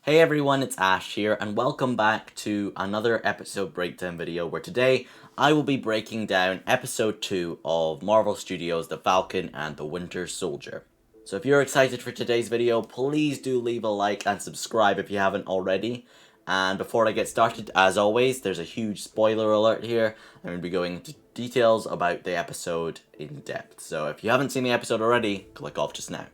Hey everyone, it's Ash here, and welcome back to another episode breakdown video where today I will be breaking down episode 2 of Marvel Studios' The Falcon and the Winter Soldier. So if you're excited for today's video, please do leave a like and subscribe if you haven't already. And before I get started, as always, there's a huge spoiler alert here. I'm going to be going into details about the episode in depth. So if you haven't seen the episode already, click off just now.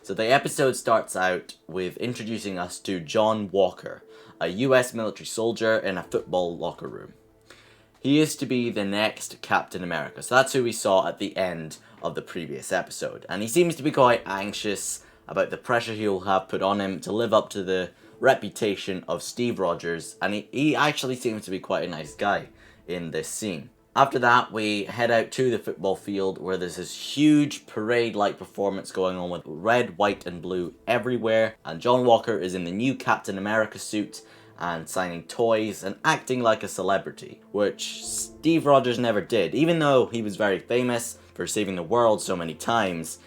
So the episode starts out with introducing us to John Walker, a US military soldier in a football locker room. He is to be the next Captain America, so that's who we saw at the end of the previous episode. And he seems to be quite anxious about the pressure he'll have put on him to live up to the reputation of Steve Rogers, and he actually seems to be quite a nice guy in this scene. After that, we head out to the football field where there's this huge parade-like performance going on with red, white, and blue everywhere. And John Walker is in the new Captain America suit and signing toys and acting like a celebrity, which Steve Rogers never did. Even though he was very famous for saving the world so many times,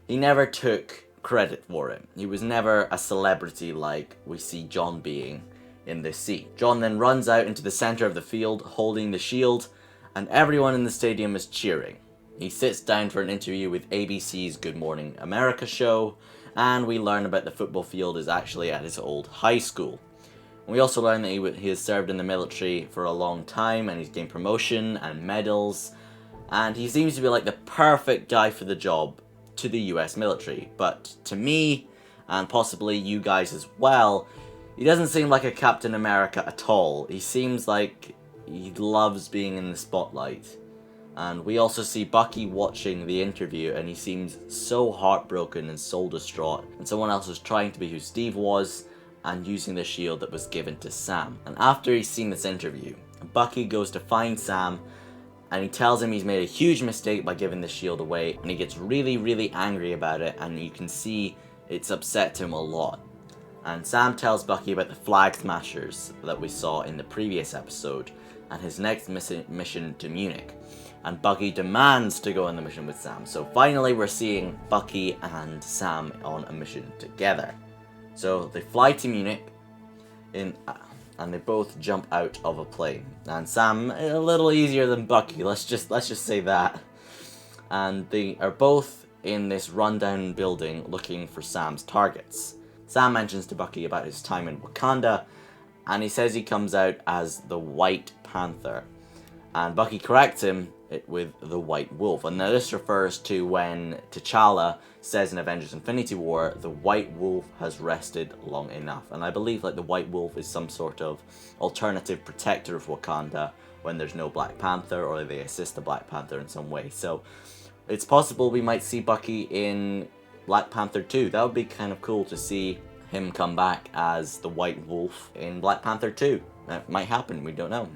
he never took credit for it. He was never a celebrity like we see John being in this scene. John then runs out into the center of the field holding the shield, and everyone in the stadium is cheering. He sits down for an interview with ABC's Good Morning America show, and we learn about the football field is actually at his old high school. And we also learn that he has served in the military for a long time, and he's gained promotion and medals, and he seems to be like the perfect guy for the job to the US military. But to me, and possibly you guys as well, he doesn't seem like a Captain America at all. He seems like he loves being in the spotlight. And we also see Bucky watching the interview, and he seems so heartbroken and soul distraught. And someone else is trying to be who Steve was and using the shield that was given to Sam. And after he's seen this interview, Bucky goes to find Sam, and he tells him he's made a huge mistake by giving the shield away, and he gets really angry about it, and you can see it's upset him a lot. And Sam tells Bucky about the Flag Smashers that we saw in the previous episode, and his next mission to Munich. And Bucky demands to go on the mission with Sam. So finally we're seeing Bucky and Sam on a mission together. So they fly to Munich, and they both jump out of a plane. And Sam, a little easier than Bucky, let's just say that. And they are both in this rundown building looking for Sam's targets. Sam mentions to Bucky about his time in Wakanda, and he says he comes out as the White Panther. And Bucky corrects him with the White Wolf. And now this refers to when T'Challa says in Avengers Infinity War, the White Wolf has rested long enough. And I believe like the White Wolf is some sort of alternative protector of Wakanda when there's no Black Panther, or they assist the Black Panther in some way. So it's possible we might see Bucky in Black Panther 2. That would be kind of cool to see him come back as the White Wolf in Black Panther 2. That might happen, we don't know.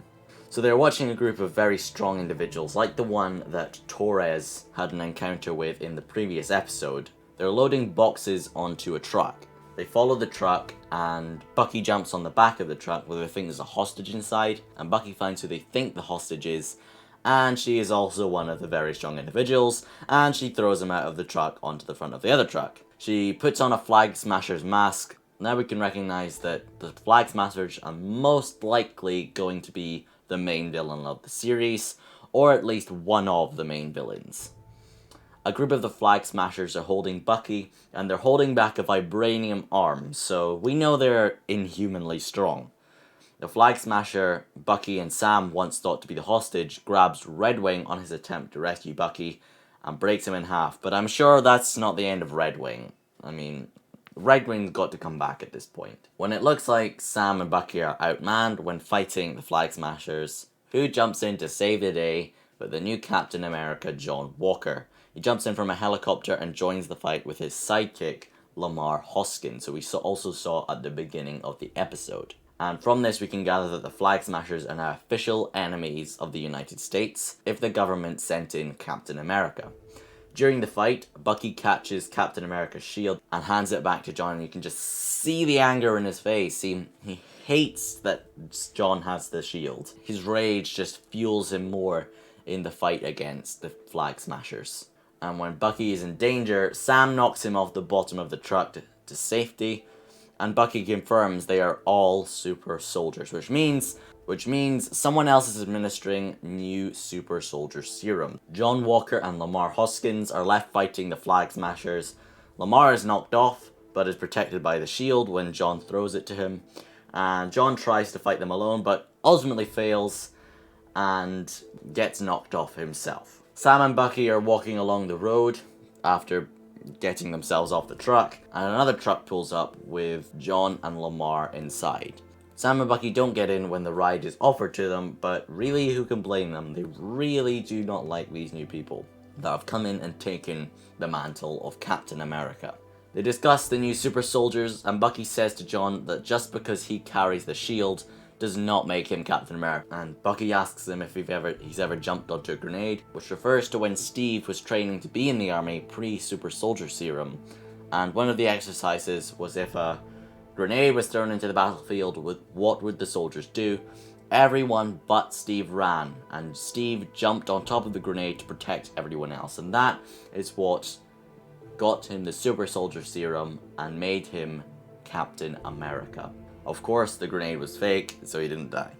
So they're watching a group of very strong individuals, like the one that Torres had an encounter with in the previous episode. They're loading boxes onto a truck. They follow the truck, and Bucky jumps on the back of the truck where they think there's a hostage inside, and Bucky finds who they think the hostage is, and she is also one of the very strong individuals, and she throws him out of the truck onto the front of the other truck. She puts on a Flag Smasher's mask. Now we can recognize that the Flag Smashers are most likely going to be the main villain of the series, or at least one of the main villains. A group of the Flag Smashers are holding Bucky, and they're holding back a vibranium arm, so we know they're inhumanly strong. The Flag Smasher Bucky and Sam once thought to be the hostage grabs Red Wing on his attempt to rescue Bucky and breaks him in half, but I'm sure that's not the end of Red Wing. I mean, Red Wing's got to come back at this point. When it looks like Sam and Bucky are outmanned when fighting the Flag Smashers, who jumps in to save the day but the new Captain America, John Walker. He jumps in from a helicopter and joins the fight with his sidekick, Lamar Hoskins, who we also saw at the beginning of the episode. And from this we can gather that the Flag Smashers are now official enemies of the United States if the government sent in Captain America. During the fight, Bucky catches Captain America's shield and hands it back to John, and you can just see the anger in his face. He hates that John has the shield. His rage just fuels him more in the fight against the Flag Smashers. And when Bucky is in danger, Sam knocks him off the bottom of the truck to safety, and Bucky confirms they are all super soldiers, which means someone else is administering new super soldier serum. John Walker and Lamar Hoskins are left fighting the Flag Smashers. Lamar is knocked off, but is protected by the shield when John throws it to him. And John tries to fight them alone, but ultimately fails and gets knocked off himself. Sam and Bucky are walking along the road after getting themselves off the truck, and another truck pulls up with John and Lamar inside. Sam and Bucky don't get in when the ride is offered to them, but really, who can blame them? They really do not like these new people that have come in and taken the mantle of Captain America. They discuss the new super soldiers, and Bucky says to John that just because he carries the shield does not make him Captain America. And Bucky asks him if he's ever jumped onto a grenade, which refers to when Steve was training to be in the army pre-super soldier serum. And one of the exercises was if a grenade was thrown into the battlefield, what would the soldiers do? Everyone but Steve ran, and Steve jumped on top of the grenade to protect everyone else. And that is what got him the super soldier serum and made him Captain America. Of course, the grenade was fake, so he didn't die.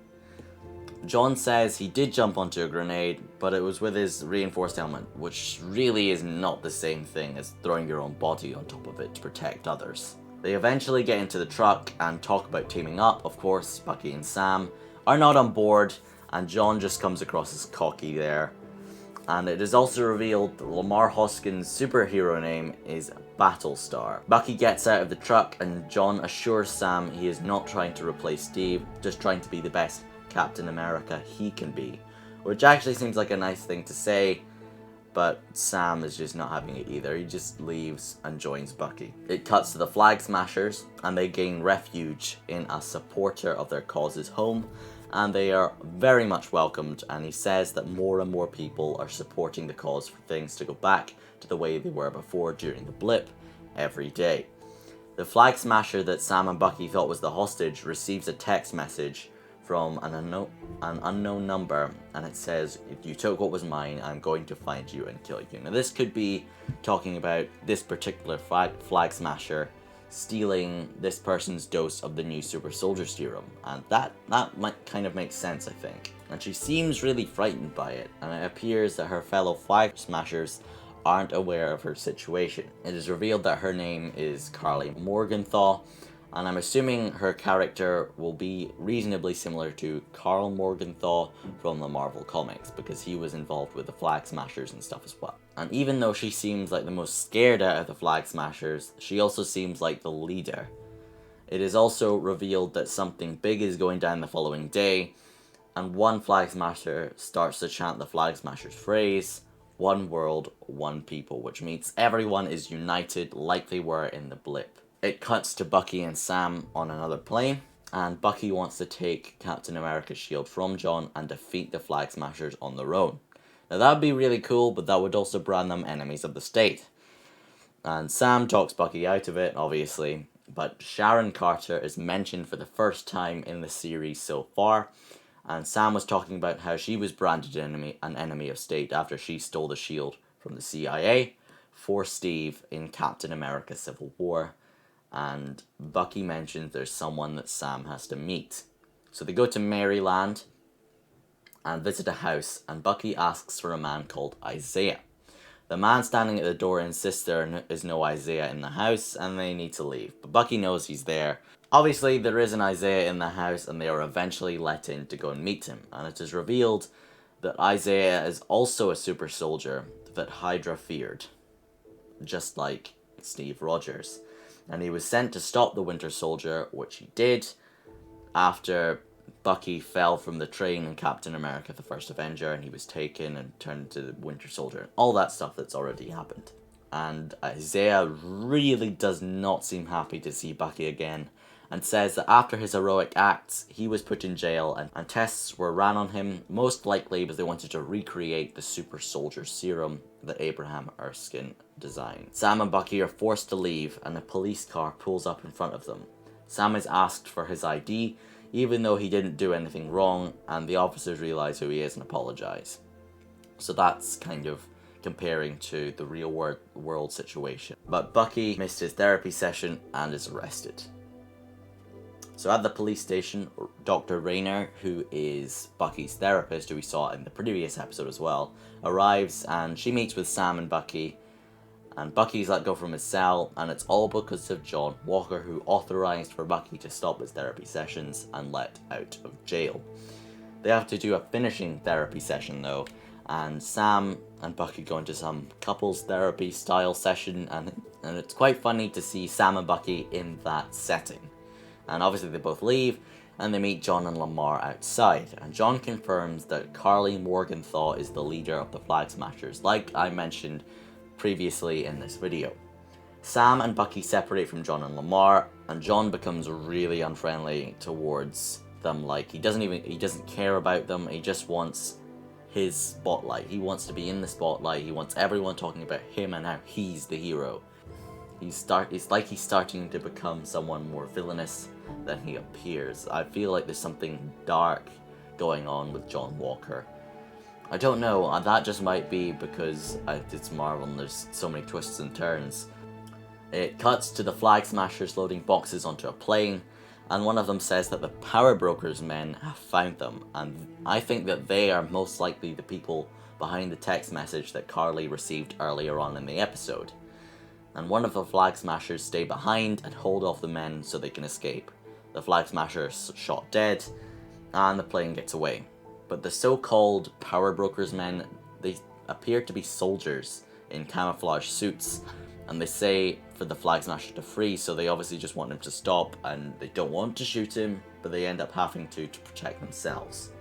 John says he did jump onto a grenade, but it was with his reinforced helmet, which really is not the same thing as throwing your own body on top of it to protect others. They eventually get into the truck and talk about teaming up. Of course, Bucky and Sam are not on board, and John just comes across as cocky there. And it is also revealed that Lamar Hoskins' superhero name is Battlestar. Bucky gets out of the truck and John assures Sam he is not trying to replace Steve, just trying to be the best Captain America he can be. Which actually seems like a nice thing to say, but Sam is just not having it either. He just leaves and joins Bucky. It cuts to the Flag Smashers, and they gain refuge in a supporter of their cause's home, and they are very much welcomed, and he says that more and more people are supporting the cause for things to go back to the way they were before during the blip every day. The Flag Smasher that Sam and Bucky thought was the hostage receives a text message from an unknown number, and it says, "If you took what was mine, I'm going to find you and kill you." Now this could be talking about this particular Flag Smasher stealing this person's dose of the new super soldier serum, and that might kind of make sense, I think. And she seems really frightened by it, and it appears that her fellow Flag Smashers aren't aware of her situation. It is revealed that her name is Carly Morgenthau, and I'm assuming her character will be reasonably similar to Carl Morgenthau from the Marvel comics, because he was involved with the Flag Smashers and stuff as well. And even though she seems like the most scared out of the Flag Smashers, she also seems like the leader. It is also revealed that something big is going down the following day, and one Flag Smasher starts to chant the Flag Smashers phrase, "One world, one people," which means everyone is united like they were in the blip. It cuts to Bucky and Sam on another plane, and Bucky wants to take Captain America's shield from John and defeat the Flag Smashers on their own. Now that would be really cool, but that would also brand them enemies of the state. And Sam talks Bucky out of it, obviously, but Sharon Carter is mentioned for the first time in the series so far, and Sam was talking about how she was branded an enemy of state after she stole the shield from the CIA for Steve in Captain America Civil War. And Bucky mentions there's someone that Sam has to meet. So they go to Maryland and visit a house, and Bucky asks for a man called Isaiah. The man standing at the door insists there is no Isaiah in the house, and they need to leave. But Bucky knows he's there. Obviously, there is an Isaiah in the house, and they are eventually let in to go and meet him. And it is revealed that Isaiah is also a super soldier that Hydra feared, just like Steve Rogers. And he was sent to stop the Winter Soldier, which he did, after Bucky fell from the train in Captain America, the First Avenger, and he was taken and turned into the Winter Soldier. All that stuff that's already happened. And Isaiah really does not seem happy to see Bucky again, and says that after his heroic acts, he was put in jail, and tests were ran on him, most likely because they wanted to recreate the super soldier serum that Abraham Erskine designed. Sam and Bucky are forced to leave, and a police car pulls up in front of them. Sam is asked for his ID, even though he didn't do anything wrong, and the officers realize who he is and apologize. So that's kind of comparing to the real world situation. But Bucky missed his therapy session and is arrested. So at the police station, Dr. Rayner, who is Bucky's therapist, who we saw in the previous episode as well, arrives and she meets with Sam and Bucky. And Bucky's let go from his cell, and it's all because of John Walker, who authorized for Bucky to stop his therapy sessions and let out of jail. They have to do a finishing therapy session though, and Sam and Bucky go into some couples therapy style session, and it's quite funny to see Sam and Bucky in that setting. And obviously they both leave, and they meet John and Lamar outside, and John confirms that Carly Morgenthau is the leader of the Flag Smashers, like I mentioned previously in this video. Sam and Bucky separate from John and Lamar, and John becomes really unfriendly towards them. Like, he doesn't care about them. He just wants his spotlight. He wants to be in the spotlight. He wants everyone talking about him and how he's the hero. It's like he's starting to become someone more villainous than he appears. I feel like there's something dark going on with John Walker. I don't know, that just might be because it's Marvel and there's so many twists and turns. It cuts to the Flag Smashers loading boxes onto a plane, and one of them says that the Power Brokers men have found them, and I think that they are most likely the people behind the text message that Carly received earlier on in the episode. And one of the Flag Smashers stay behind and hold off the men so they can escape. The Flag Smashers shot dead, and the plane gets away. But the so-called Power Brokers men, they appear to be soldiers in camouflage suits, and they say for the Flag Smasher to freeze, so they obviously just want him to stop, and they don't want to shoot him, but they end up having to protect themselves.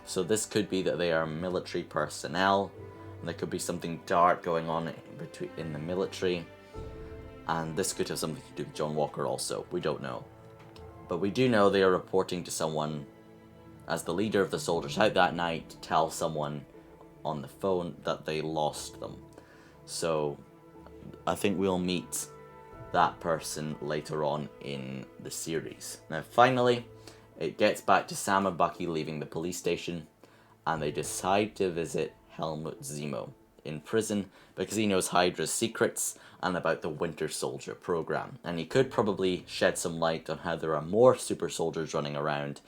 So this could be that they are military personnel, and there could be something dark going on in the military, and this could have something to do with John Walker also, we don't know. But we do know they are reporting to someone as the leader of the soldiers out that night to tell someone on the phone that they lost them. So I think we'll meet that person later on in the series. Now finally, it gets back to Sam and Bucky leaving the police station, and they decide to visit Helmut Zemo in prison because he knows Hydra's secrets and about the Winter Soldier program, and he could probably shed some light on how there are more super soldiers running around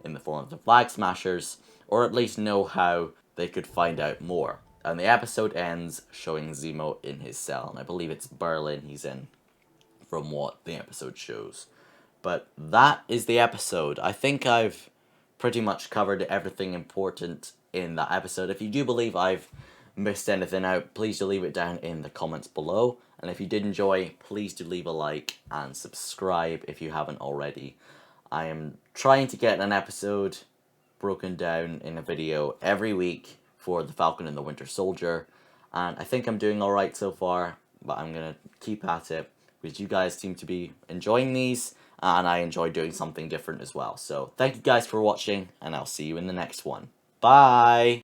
in the form of the Flag Smashers, or at least know how they could find out more. And the episode ends showing Zemo in his cell, and I believe it's Berlin he's in, from what the episode shows. But that is the episode. I think I've pretty much covered everything important in that episode. If you do believe I've missed anything out, please do leave it down in the comments below. And if you did enjoy, please do leave a like and subscribe if you haven't already. I am trying to get an episode broken down in a video every week for the Falcon and the Winter Soldier, and I think I'm doing alright so far, but I'm going to keep at it because you guys seem to be enjoying these, and I enjoy doing something different as well. So thank you guys for watching, and I'll see you in the next one. Bye!